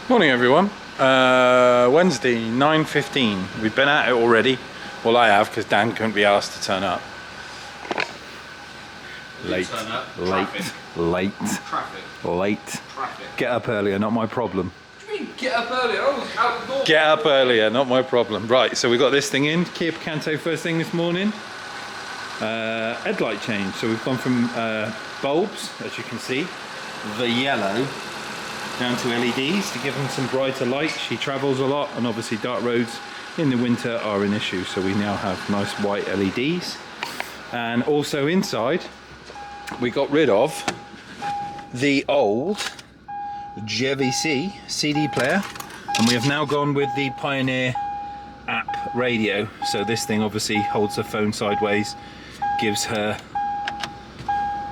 Morning everyone. Wednesday 9:15. We've been at it already. Well, I have, because Dan couldn't be asked to turn up. Late. Late. Get up earlier, not my problem. What do you mean get up earlier? I was out the door. Get up earlier, not my problem. Right, so we got this thing in. Kia Picanto first thing this morning. Headlight change. So we've gone from bulbs, as you can see, the yellow, down to LEDs to give them some brighter light. She travels a lot, and obviously dark roads in the winter are an issue, so we now have nice white LEDs. And also inside we got rid of the old JVC CD player, and we have now gone with the Pioneer app radio. So this thing obviously holds the phone sideways, gives her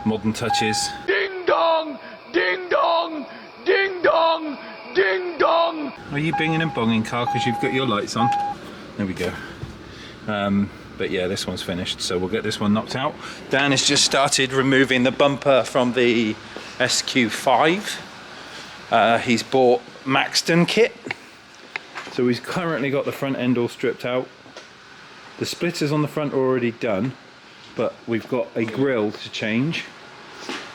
modern touches. Ding dong! Ding dong! Ding dong! Ding dong! Are you binging and bonging, car, because you've got your lights on? There we go. But yeah, this one's finished, so we'll get this one knocked out. Dan has just started removing the bumper from the SQ5. He's bought Maxton kit, so he's currently got the front end all stripped out. The splitters on the front are already done, but we've got a grille to change,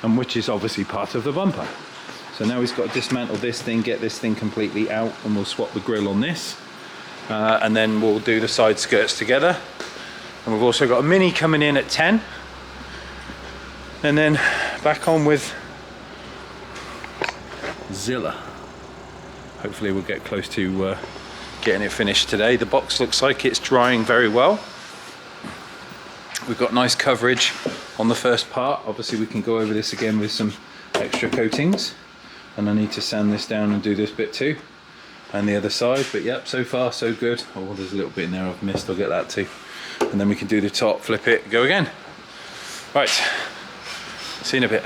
and which is obviously part of the bumper. So now he's got to dismantle this thing, get this thing completely out, and we'll swap the grille on this. And then we'll do the side skirts together. And we've also got a Mini coming in at 10. And then back on with Zilla. Hopefully we'll get close to getting it finished today. The box looks like it's drying very well. We've got nice coverage on the first part. Obviously we can go over this again with some extra coatings. And I need to sand this down and do this bit too. And the other side, but yep, so far so good. Oh, there's a little bit in there I've missed, I'll get that too. And then we can do the top, flip it, go again. Right, see you in a bit.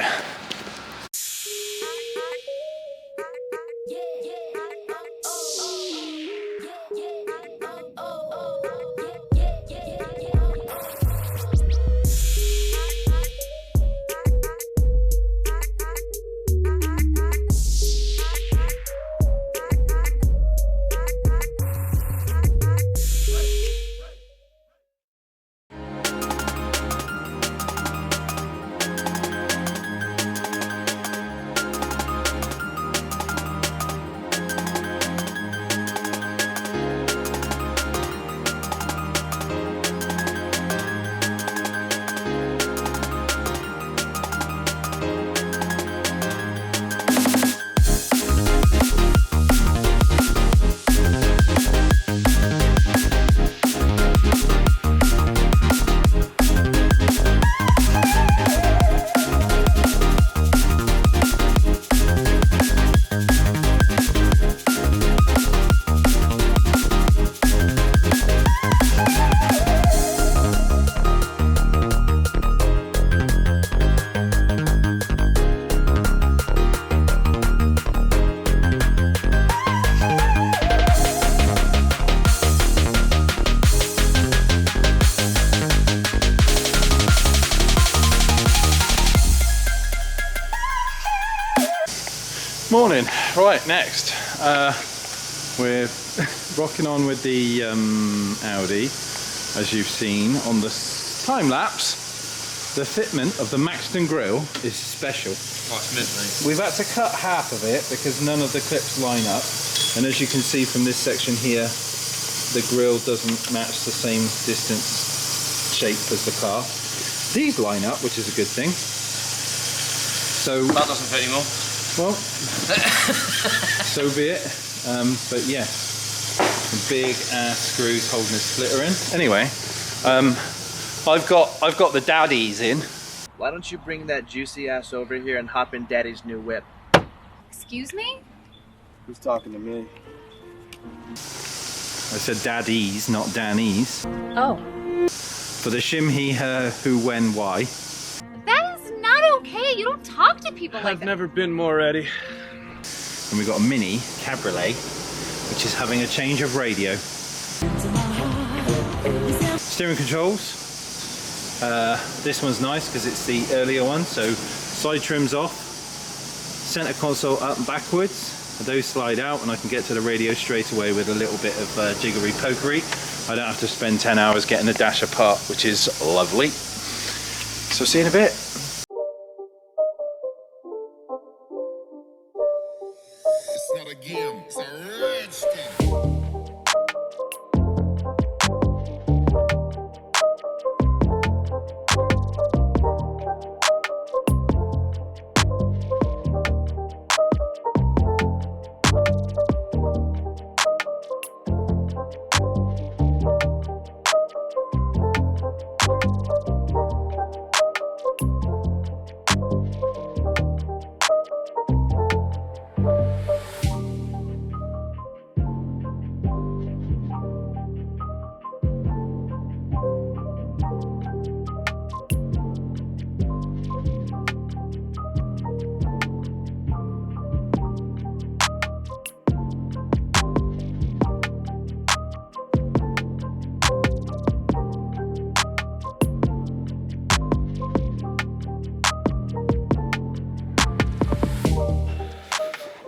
Morning. Right, next we're rocking on with the Audi. As you've seen on the time lapse, the fitment of the Maxton grille is special. Oh, it's mint, mate. We've had to cut half of it because none of the clips line up, and as you can see from this section here, the grille doesn't match the same distance shape as the car. These line up, which is a good thing. So That doesn't fit anymore. well, so be it. But yeah, big ass screws holding this splitter in. Anyway, I've got the daddies in. Why don't you bring that juicy ass over here and hop in Daddy's new whip? Excuse me? Who's talking to me? I said daddies, not Danny's. Oh. For the shim, he, her, who, when, why. That is not okay. You don't talk to people like I've that. never been more ready. And we've got a Mini Cabriolet, which is having a change of radio. Steering controls. This one's nice because it's the earlier one, so side trims off, center console up and backwards, those slide out and I can get to the radio straight away with a little bit of jiggery pokery. I don't have to spend 10 hours getting the dash apart, which is lovely. So see you in a bit. It's not a game, it's a rich thing.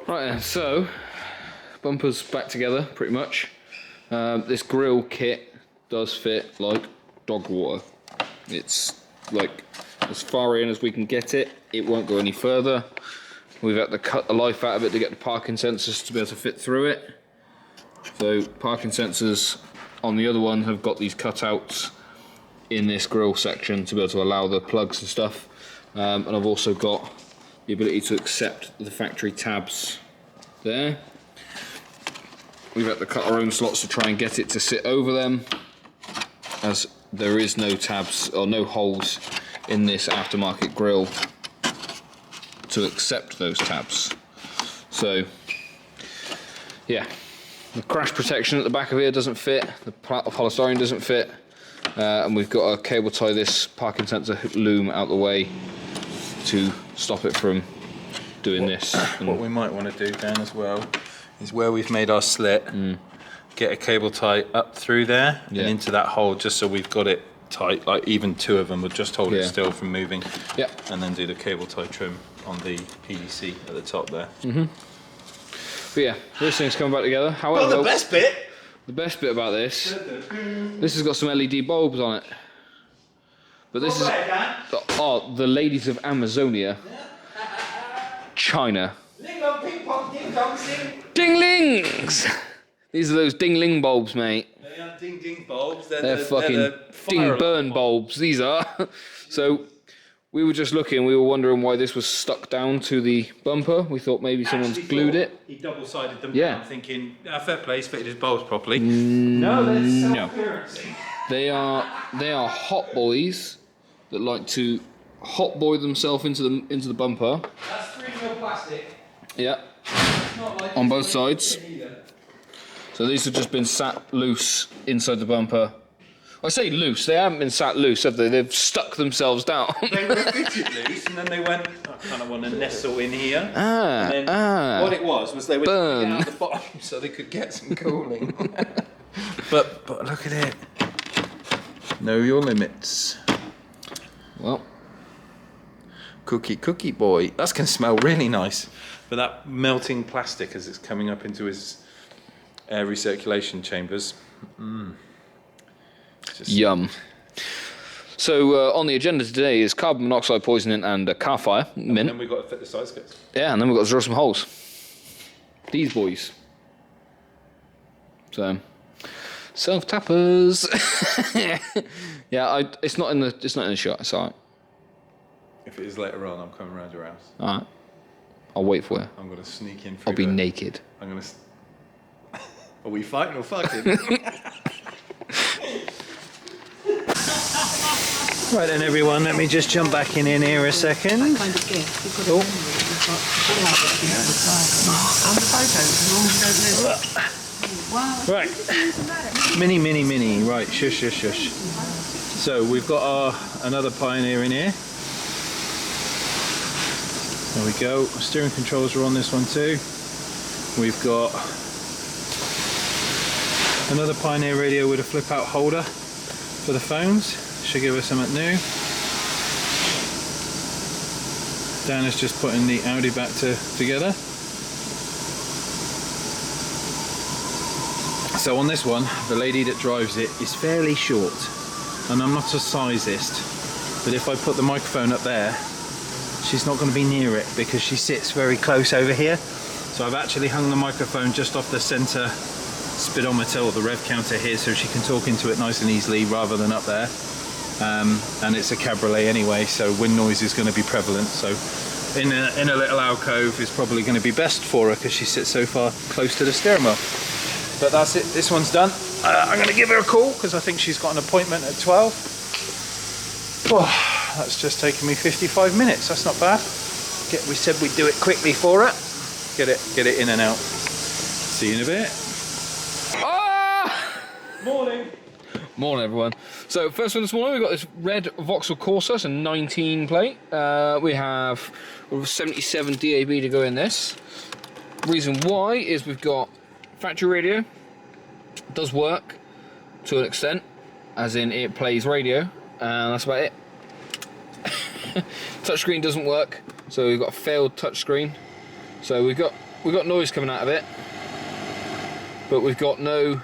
Right then, so bumper's back together pretty much. This grille kit does fit like dog water. It's like as far in as we can get it. It won't go any further. We've had to cut the life out of it to get the parking sensors to be able to fit through it. So parking sensors on the other one have got these cutouts in this grille section to be able to allow the plugs and stuff. And I've also got the ability to accept the factory tabs there. We've had to cut our own slots to try and get it to sit over them, as there is no tabs or no holes in this aftermarket grille to accept those tabs. So yeah, the crash protection at the back of here doesn't fit, the polystyrene doesn't fit, and we've got to cable tie this parking sensor loom out the way to stop it from doing this. What we might want to do, Dan, as well, is where we've made our slit, get a cable tie up through there and into that hole, just so we've got it tight. Like even two of them would just hold it still from moving. Yeah. And then do the cable tie trim on the PVC at the top there. But yeah, this thing's coming back together. However, Well, the best bit about this has got some LED bulbs on it. But this is the ladies of Amazonia, China. Ding-lings! These are those ding-ling bulbs, mate. They aren't ding-ding bulbs. They're fucking ding-burn bulbs. These are. So we were just looking. We were wondering why this was stuck down to the bumper. We thought maybe someone's glued it. He double-sided them Yeah. down, thinking, fair play, he's fitted his bulbs properly. No, that's self-clearancing. They are hot boys that like to hot boy themselves into the bumper. That's 3mm plastic. Yeah. On both sides. So these have just been sat loose inside the bumper. I say loose, they haven't been sat loose, have they? They've stuck themselves down. They were fitted loose, and then they went, I kind of want to nestle in here. And then what it was they were taking out the bottom so they could get some cooling. but look at it. Know your limits. Well, cookie boy. That's going to smell really nice. But that melting plastic as it's coming up into his air recirculation chambers. Yum. So on the agenda today is carbon monoxide poisoning and a car fire. Mint. And then we've got to fit the side skirts. Yeah, and then we've got to drill some holes. These boys. So self tappers. Yeah, it's not in the shot. It's alright. If it is later on, I'm coming around your house. Alright. I'll wait for you. I'm going to sneak in through I'll be naked. I'm going to... Are we fighting or fucking? Right then everyone, let me just jump back in here a second. Kind of gift. You've got Right, mini, right, shush. So we've got another Pioneer in here. There we go, steering controls are on this one too. We've got another Pioneer radio with a flip out holder for the phones. Should give us something new. Dan is just putting the Audi back together. So on this one, the lady that drives it is fairly short, and I'm not a sizist, but if I put the microphone up there, she's not going to be near it because she sits very close over here. So I've actually hung the microphone just off the center speedometer or the rev counter here, so she can talk into it nice and easily rather than up there. And it's a cabriolet anyway, so wind noise is going to be prevalent. So in a little alcove is probably going to be best for her because she sits so far close to the steering wheel. But that's it, this one's done. I'm going to give her a call because I think she's got an appointment at 12. Oh, that's just taken me 55 minutes, that's not bad. We said we'd do it quickly for her. Get it in and out. See you in a bit. Ah! Morning. Morning, everyone. So first one this morning, we've got this red Vauxhall Corsa, it's a 19 plate. We have 77 DAB to go in this. Reason why is we've got factory radio. It does work to an extent, as in it plays radio, and that's about it. Touchscreen doesn't work, so we've got a failed touchscreen. So we've got noise coming out of it, but we've got no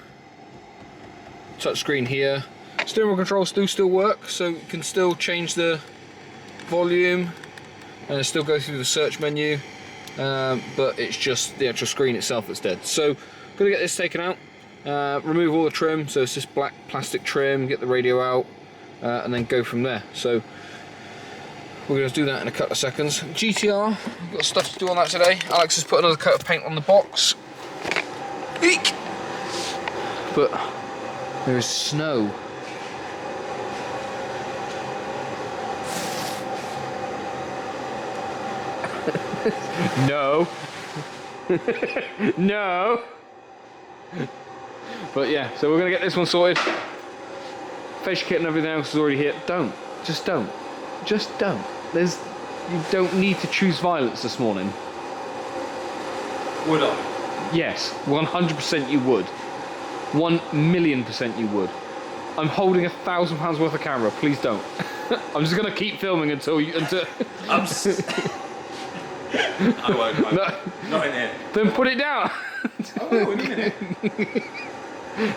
touchscreen here. Steering wheel controls do still work, so you can still change the volume and still go through the search menu, but it's just the actual screen itself that's dead. So gonna get this taken out, remove all the trim, so it's just black plastic trim, get the radio out, and then go from there. So we're going to do that in a couple of seconds. GTR, we've got stuff to do on that today. Alex has put another coat of paint on the box. Eek! But there is snow. No. No. But yeah, so we're going to get this one sorted. Fascia kit and everything else is already here. Don't. Just don't. Just don't. You don't need to choose violence this morning. Would I? Yes, 100% you would. 1,000,000% you would. I'm holding £1,000 worth of camera. Please don't. I'm just gonna keep filming until you. I won't. No. Not in here. Then put it down. I will in a minute.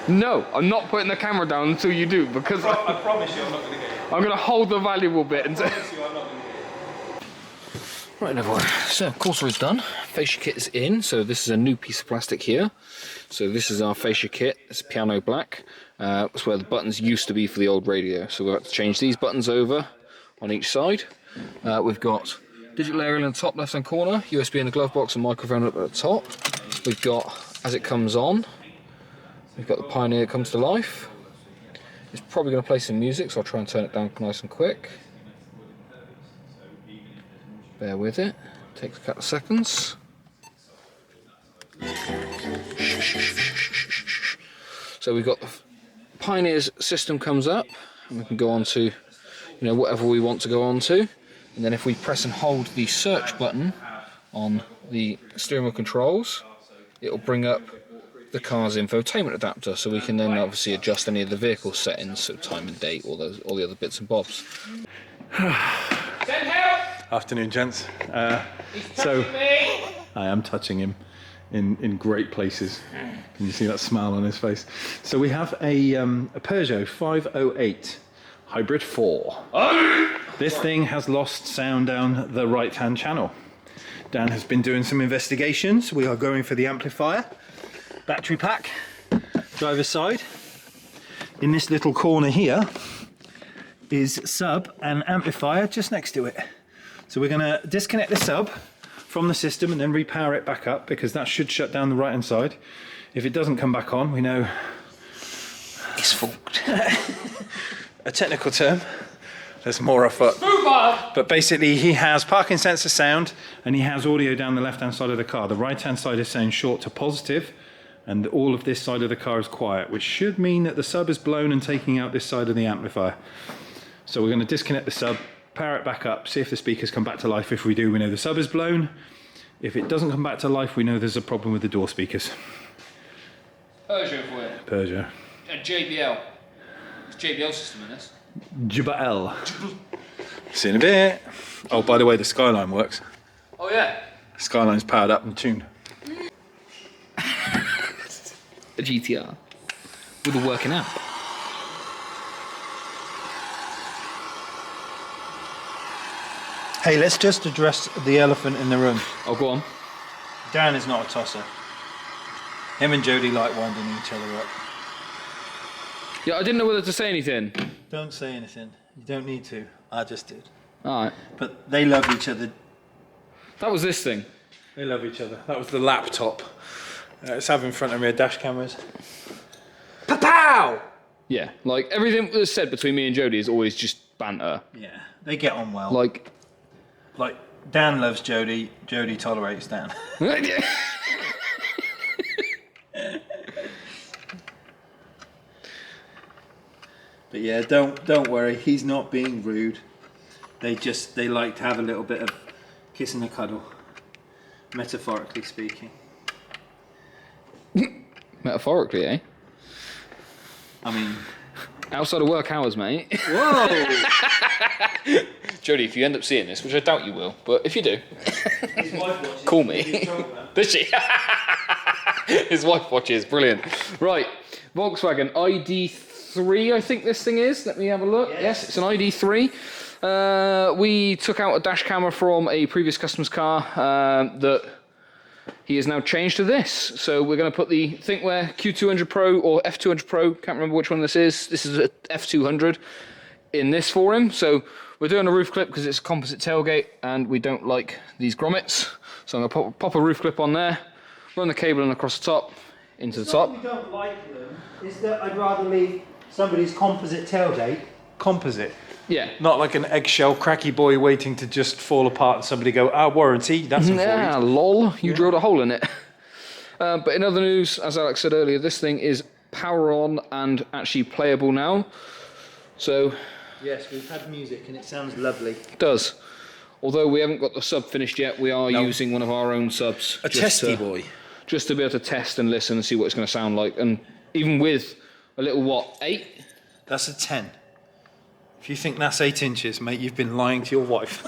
No, I'm not putting the camera down until you do, because I promise you I'm not going to get it. I'm gonna hold the valuable bit until. I promise you I'm not going to get it. Right, everyone, so Corsa is done, fascia kit is in, so this is a new piece of plastic here. So this is our fascia kit, it's piano black. It's where the buttons used to be for the old radio, so we've got to change these buttons over on each side. We've got digital aerial in the top left hand corner, USB in the glove box and microphone up at the top. We've got, as it comes on, we've got the Pioneer that comes to life. It's probably going to play some music, so I'll try and turn it down nice and quick. Bear with it, takes a couple of seconds. So we've got the Pioneer's system comes up, and we can go on to, whatever we want to go on to. And then if we press and hold the search button on the steering wheel controls, it'll bring up the car's infotainment adapter, so we can then obviously adjust any of the vehicle settings, so time and date, all the other bits and bobs. Afternoon, gents. So I am touching him in great places. Can you see that smile on his face? So we have a Peugeot 508 Hybrid 4. This thing has lost sound down the right-hand channel. Dan has been doing some investigations. We are going for the amplifier, battery pack, driver's side. In this little corner here is sub and amplifier just next to it. So we're going to disconnect the sub from the system and then repower it back up, because that should shut down the right hand side. If it doesn't come back on, we know it's fault. A technical term. There's more afoot. But basically he has parking sensor sound and he has audio down the left hand side of the car. The right hand side is saying short to positive, and all of this side of the car is quiet, which should mean that the sub is blown and taking out this side of the amplifier. So we're going to disconnect the sub, power it back up, see if the speakers come back to life. If we do, we know the sub is blown. If it doesn't come back to life, we know there's a problem with the door speakers. Peugeot for you. Peugeot. And JBL. It's JBL system in this. JBL. See you in a bit. Oh, by the way, the Skyline works. Oh yeah. Skyline's powered up and tuned. A GTR. with a working amp. Hey, let's just address the elephant in the room. Oh, go on. Dan is not a tosser. Him and Jodie like winding each other up. Yeah, I didn't know whether to say anything. Don't say anything. You don't need to. I just did. All right. But they love each other. That was this thing. They love each other. That was the laptop. Let's have in front of me a dash cameras. Pow! Yeah, like everything that's said between me and Jodie is always just banter. Yeah, they get on well. Like Dan loves Jodie. Jodie tolerates Dan. But yeah, don't worry. He's not being rude. They like to have a little bit of kiss and a cuddle, metaphorically speaking. Metaphorically, eh? I mean, outside of work hours, mate. whoa! Jodie, if you end up seeing this, which I doubt you will, but if you do, His wife watches. call me. Does she? His wife watches. Brilliant. Right, Volkswagen ID3, I think this thing is. Let me have a look. Yes, it's an ID3. We took out a dash camera from a previous customer's car that he has now changed to this. So we're going to put the Thinkware Q200 Pro or F200 Pro, can't remember which one this is. This is a F200 in this for him. So we're doing a roof clip because it's a composite tailgate and we don't like these grommets. So I'm going to pop a roof clip on there, run the cable in across the top, into the top. We don't like them. Is that I'd rather leave somebody's composite tailgate composite. Yeah. Not like an eggshell cracky boy waiting to just fall apart and somebody go, warranty, that's avoided. Yeah, lol, you drilled a hole in it. But in other news, as Alex said earlier, this thing is power on and actually playable now. So Yes, we've had music and it sounds lovely. it does. Although we haven't got the sub finished yet, we are using one of our own subs. A testy boy. Just to be able to test and listen and see what it's going to sound like. And even with a little, 8? That's a 10. If you think that's 8 inches, mate, you've been lying to your wife.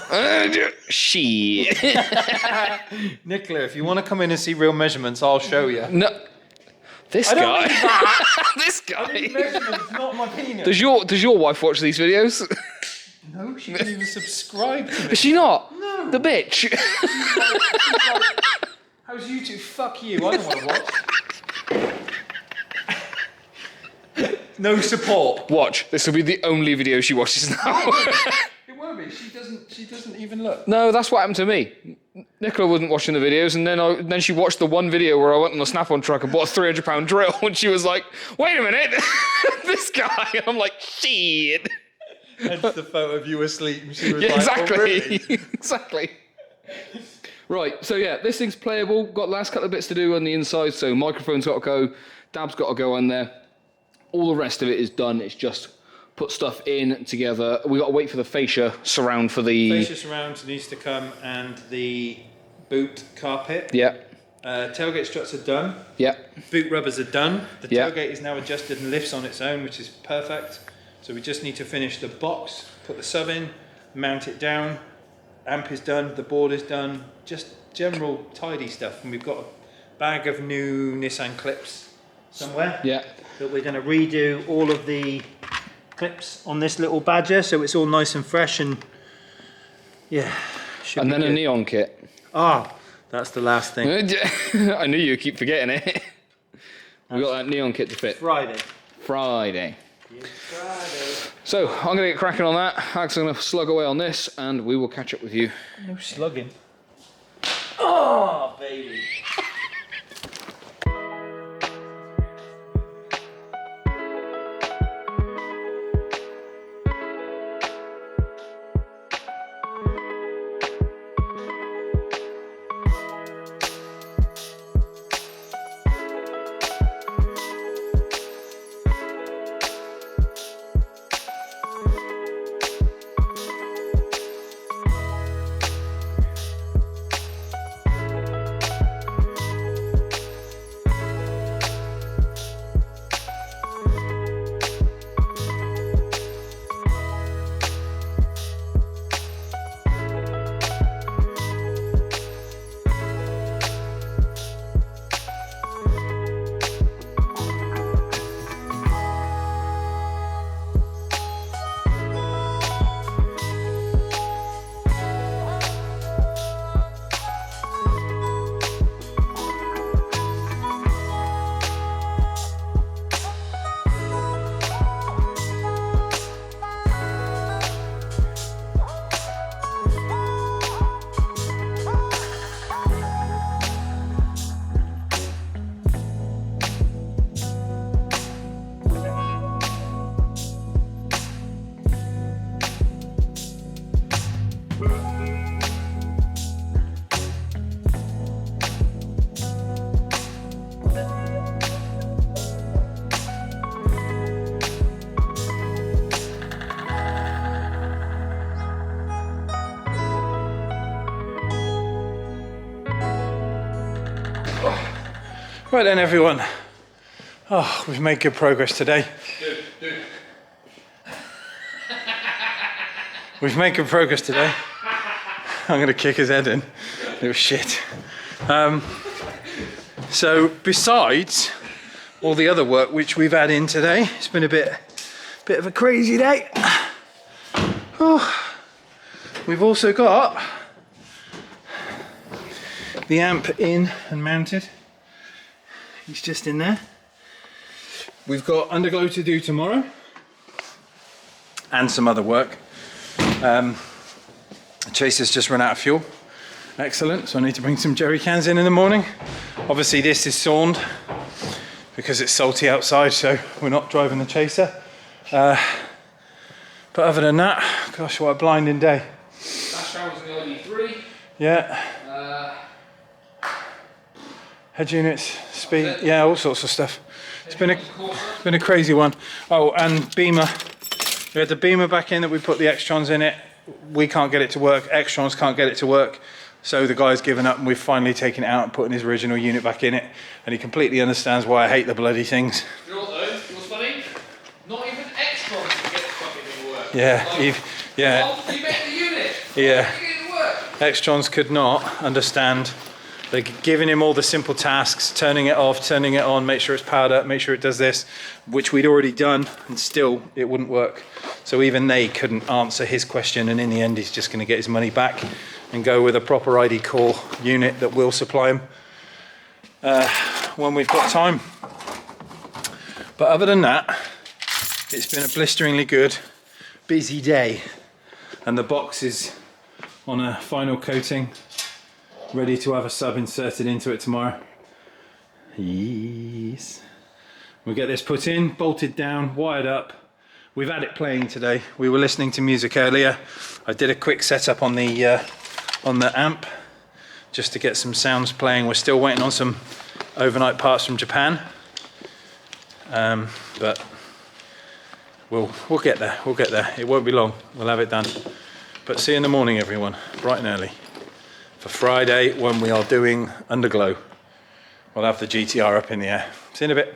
She. Nicola, if you want to come in and see real measurements, I'll show you. No. This I don't guy. need that. This guy. Measurements, not my penis. Does your wife watch these videos? No, she didn't even subscribe to me. Is she not? No. The bitch. How's YouTube? Fuck you, I don't want to watch. No support. Watch. This will be the only video she watches now. It won't be. She doesn't even look. No, that's what happened to me. Nicola wasn't watching the videos, and then she watched the one video where I went on the Snap-on truck and bought a 300-pound drill, and she was like, "Wait a minute, this guy." And I'm like, "Shit." Hence the photo of you asleep. And she was Yeah, like, exactly. "Oh, really?" Exactly. Right. So yeah, this thing's playable. Got the last couple of bits to do on the inside. So microphone's got to go. Dab's got to go on there. All the rest of it is done. It's just put stuff in together. We got to wait for the fascia surround for the. Fascia surround needs to come, and the boot carpet. Yeah. Tailgate struts are done. Yeah. Boot rubbers are done. The Yeah. tailgate is now adjusted and lifts on its own, which is perfect. So we just need to finish the box, put the sub in, mount it down. Amp is done. The board is done. Just general tidy stuff. And we've got a bag of new Nissan clips somewhere. Yeah. That we're going to redo all of the clips on this little Badger, so it's all nice and fresh and yeah. And then a neon kit. That's the last thing. I knew you'd keep forgetting it. We got that neon kit to fit. Friday. Friday. So I'm going to get cracking on that. Alex is going to slug away on this, and we will catch up with you. No slugging. Oh, baby. Right then, everyone. Oh, we've made good progress today. We've made good progress today. I'm going to kick his head in. It was shit. So besides all the other work which we've had in today, it's been a bit of a crazy day. Oh, we've also got the amp in and mounted. He's just in there. We've got underglow to do tomorrow and some other work. Chaser's just run out of fuel. Excellent, so I need to bring some jerry cans in the morning. Obviously this is sawned because it's salty outside, so we're not driving the Chaser. But other than that, gosh, what a blinding day. Last round was the ID3. Yeah. Head units, speed, yeah, all sorts of stuff. It's been a crazy one. Oh, and Beamer. We had the Beamer back in that we put the Extrons in it. We can't get it to work. Extrons can't get it to work. So the guy's given up and we've finally taken it out and putting his original unit back in it. And he completely understands why I hate the bloody things. You know what though? What's funny? Not even Extrons can get the fucking thing to work. Yeah, Like, yeah. You make the unit. Yeah. How do you get it to work? Extrons could not understand. They're giving him all the simple tasks, turning it off, turning it on, make sure it's powered up, make sure it does this, which we'd already done, and still it wouldn't work. So even they couldn't answer his question, and in the end he's just going to get his money back and go with a proper ID core unit that will supply him when we've got time. But other than that, it's been a blisteringly good, busy day, and the box is on a final coating, ready to have a sub inserted into it tomorrow. Yes. We'll get this put in, bolted down, wired up. We've had it playing today. We were listening to music earlier. I did a quick setup on the amp just to get some sounds playing. We're still waiting on some overnight parts from Japan, but we'll get there. We'll get there. It won't be long. We'll have it done. But see you in the morning, everyone, bright and early. For Friday when we are doing underglow. We'll have the GTR up in the air. See you in a bit.